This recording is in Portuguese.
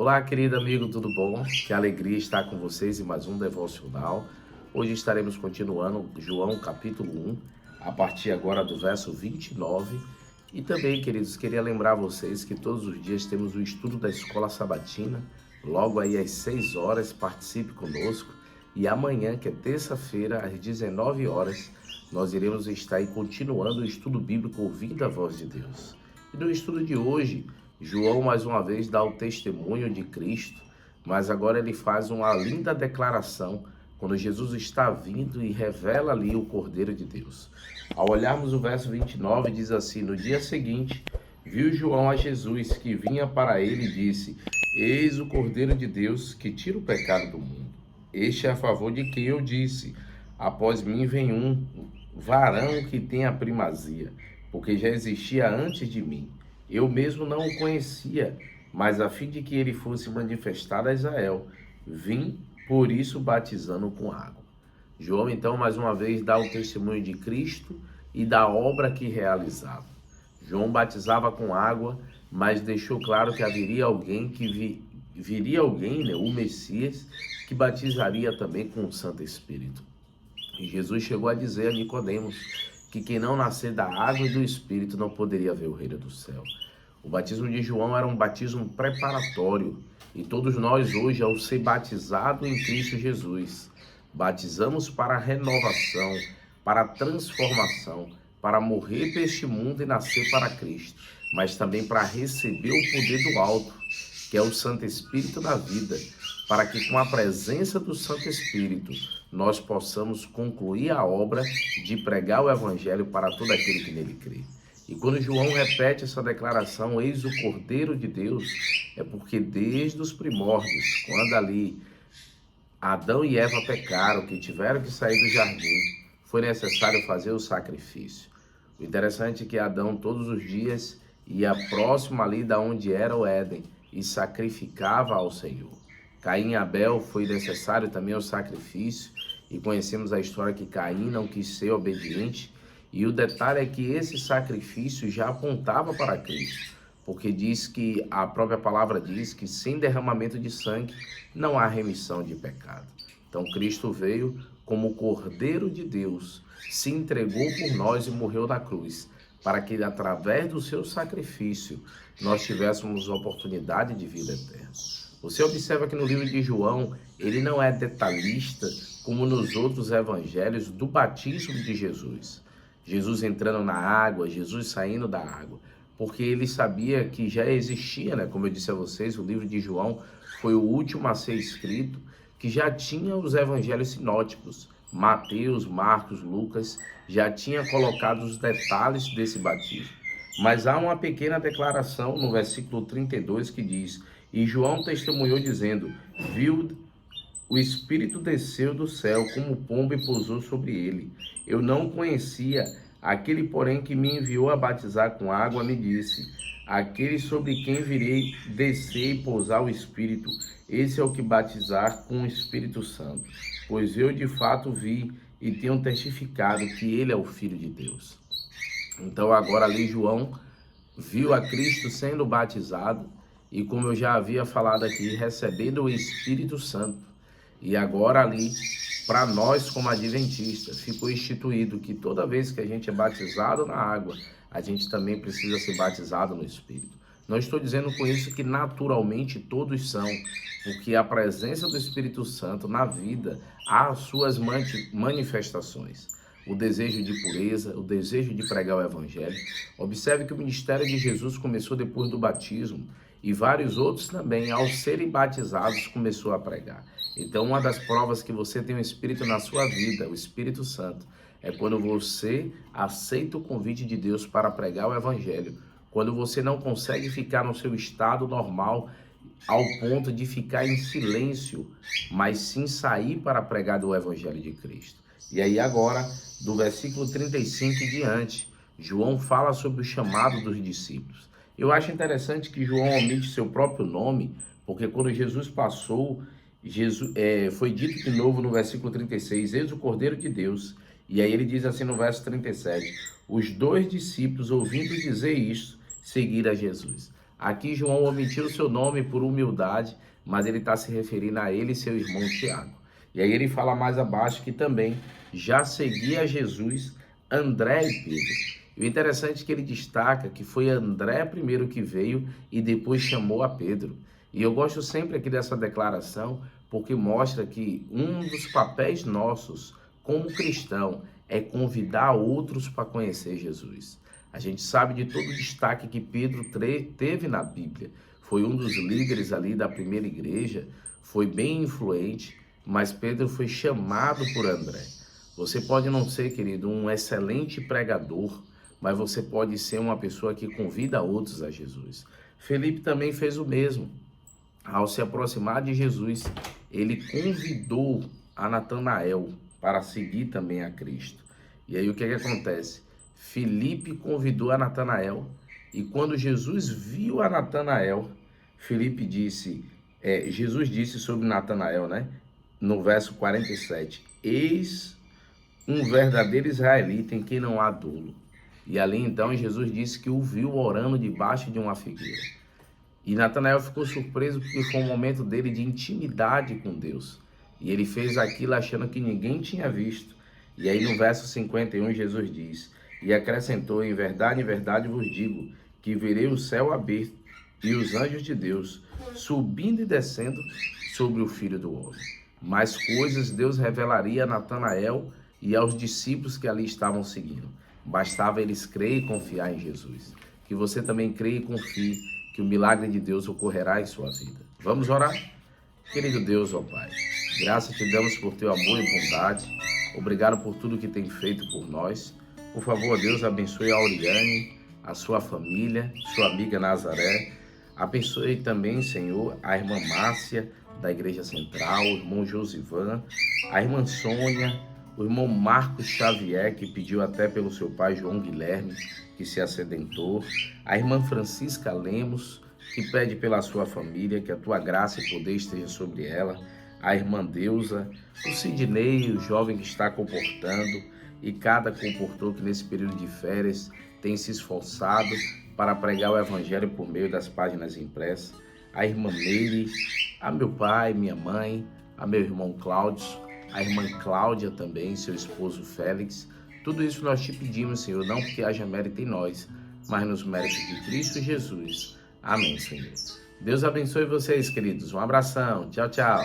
Olá, querido amigo, tudo bom? Que alegria estar com vocês em mais um devocional. Hoje estaremos continuando João capítulo 1, a partir agora do verso 29. E também, queridos, queria lembrar vocês que todos os dias temos o estudo da Escola Sabatina, logo aí às 6 horas, participe conosco. E amanhã, que é terça-feira, às 19 horas, nós iremos estar aí continuando o estudo bíblico ouvindo a voz de Deus. E no estudo de hoje, João mais uma vez dá o testemunho de Cristo, mas agora ele faz uma linda declaração quando Jesus está vindo e revela ali o Cordeiro de Deus. Ao olharmos o verso 29, diz assim: no dia seguinte, viu João a Jesus que vinha para ele e disse: eis o Cordeiro de Deus que tira o pecado do mundo. Este é a favor de quem eu disse: após mim vem um varão que tem a primazia, porque já existia antes de mim. Eu mesmo não o conhecia, mas a fim de que ele fosse manifestado a Israel, vim por isso batizando com água. João então mais uma vez dá o testemunho de Cristo e da obra que realizava. João batizava com água, mas deixou claro que haveria alguém viria alguém, o Messias, que batizaria também com o Santo Espírito. E Jesus chegou a dizer a Nicodemos que quem não nascer da água e do Espírito não poderia ver o reino do céu. O batismo de João era um batismo preparatório, e todos nós hoje, ao ser batizado em Cristo Jesus, batizamos para a renovação, para a transformação, para morrer para este mundo e nascer para Cristo, mas também para receber o poder do alto, que é o Santo Espírito da vida, para que com a presença do Santo Espírito nós possamos concluir a obra de pregar o Evangelho para todo aquele que nele crê. E quando João repete essa declaração, eis o Cordeiro de Deus, é porque desde os primórdios, quando ali Adão e Eva pecaram, que tiveram que sair do jardim, foi necessário fazer o sacrifício. O interessante é que Adão todos os dias ia próximo ali da onde era o Éden e sacrificava ao Senhor. Caim e Abel foi necessário também o sacrifício, e conhecemos a história que Caim não quis ser obediente. E o detalhe é que esse sacrifício já apontava para Cristo, porque diz que a própria palavra diz que sem derramamento de sangue não há remissão de pecado. Então Cristo veio como Cordeiro de Deus, se entregou por nós e morreu na cruz, para que através do seu sacrifício nós tivéssemos oportunidade de vida eterna. Você observa que no livro de João, ele não é detalhista como nos outros evangelhos do batismo de Jesus. Jesus entrando na água, Jesus saindo da água, porque ele sabia que já existia, como eu disse a vocês, o livro de João foi o último a ser escrito, que já tinha os evangelhos sinóticos, Mateus, Marcos, Lucas, já tinha colocado os detalhes desse batismo. Mas há uma pequena declaração no versículo 32 que diz: e João testemunhou dizendo, viu o Espírito desceu do céu como pomba e pousou sobre ele. Eu não o conhecia. Aquele, porém, que me enviou a batizar com água, me disse: aquele sobre quem virei descer e pousar o Espírito, esse é o que batizar com o Espírito Santo. Pois eu de fato vi e tenho testificado que ele é o Filho de Deus. Então agora ali João viu a Cristo sendo batizado e, como eu já havia falado aqui, recebendo o Espírito Santo. E agora ali, para nós como adventistas, ficou instituído que toda vez que a gente é batizado na água, a gente também precisa ser batizado no Espírito. Não estou dizendo com isso que naturalmente todos são, porque a presença do Espírito Santo na vida há as suas manifestações. O desejo de pureza, o desejo de pregar o Evangelho. Observe que o ministério de Jesus começou depois do batismo e vários outros também, ao serem batizados, começou a pregar. Então, uma das provas que você tem o Espírito na sua vida, o Espírito Santo, é quando você aceita o convite de Deus para pregar o Evangelho. Quando você não consegue ficar no seu estado normal, ao ponto de ficar em silêncio, mas sim sair para pregar do Evangelho de Cristo. E aí agora, do versículo 35 em diante, João fala sobre o chamado dos discípulos. Eu acho interessante que João omite seu próprio nome, porque quando Jesus passou, foi dito de novo no versículo 36, eis o Cordeiro de Deus. E aí ele diz assim no verso 37, os 2 discípulos, ouvindo dizer isso, seguiram a Jesus. Aqui João omitiu o seu nome por humildade, mas ele está se referindo a ele e seu irmão Tiago. E aí ele fala mais abaixo que também já seguia Jesus André e Pedro. E o interessante é que ele destaca que foi André primeiro que veio e depois chamou a Pedro. E eu gosto sempre aqui dessa declaração, porque mostra que um dos papéis nossos como cristão é convidar outros para conhecer Jesus. A gente sabe de todo o destaque que Pedro teve na Bíblia. Foi um dos líderes ali da primeira igreja, foi bem influente, mas Pedro foi chamado por André. Você pode não ser, querido, um excelente pregador, mas você pode ser uma pessoa que convida outros a Jesus. Felipe também fez o mesmo. Ao se aproximar de Jesus, ele convidou a Natanael para seguir também a Cristo. E aí o que acontece? Felipe convidou a Natanael, e quando Jesus viu a Natanael, Jesus disse sobre Natanael, né? No verso 47, eis um verdadeiro israelita em quem não há dolo. E ali então Jesus disse que o viu orando debaixo de uma figueira. E Natanael ficou surpreso porque foi um momento dele de intimidade com Deus. E ele fez aquilo achando que ninguém tinha visto. E aí no verso 51 Jesus diz, e acrescentou, em verdade vos digo, que verei o céu aberto e os anjos de Deus subindo e descendo sobre o Filho do Homem. Mais coisas Deus revelaria a Natanael e aos discípulos que ali estavam seguindo. Bastava eles crer e confiar em Jesus. Que você também creia e confie que o milagre de Deus ocorrerá em sua vida. Vamos orar? Querido Deus, ó Pai, graças te damos por teu amor e bondade. Obrigado por tudo que tem feito por nós. Por favor, Deus, abençoe a Oriane, a sua família, sua amiga Nazaré. Abençoe também, Senhor, a irmã Márcia, da Igreja Central, o irmão Josivan, a irmã Sônia, o irmão Marcos Xavier, que pediu até pelo seu pai João Guilherme, que se acidentou, a irmã Francisca Lemos, que pede pela sua família, que a tua graça e poder esteja sobre ela, a irmã Deusa, o Sidney, o jovem que está comportando, e cada comportor que nesse período de férias tem se esforçado para pregar o evangelho por meio das páginas impressas, a irmã Meire, a meu pai, minha mãe, a meu irmão Cláudio, a irmã Cláudia também, seu esposo Félix. Tudo isso nós te pedimos, Senhor, não porque haja mérito em nós, mas nos méritos de Cristo Jesus. Amém, Senhor. Deus abençoe vocês, queridos. Um abração. Tchau, tchau.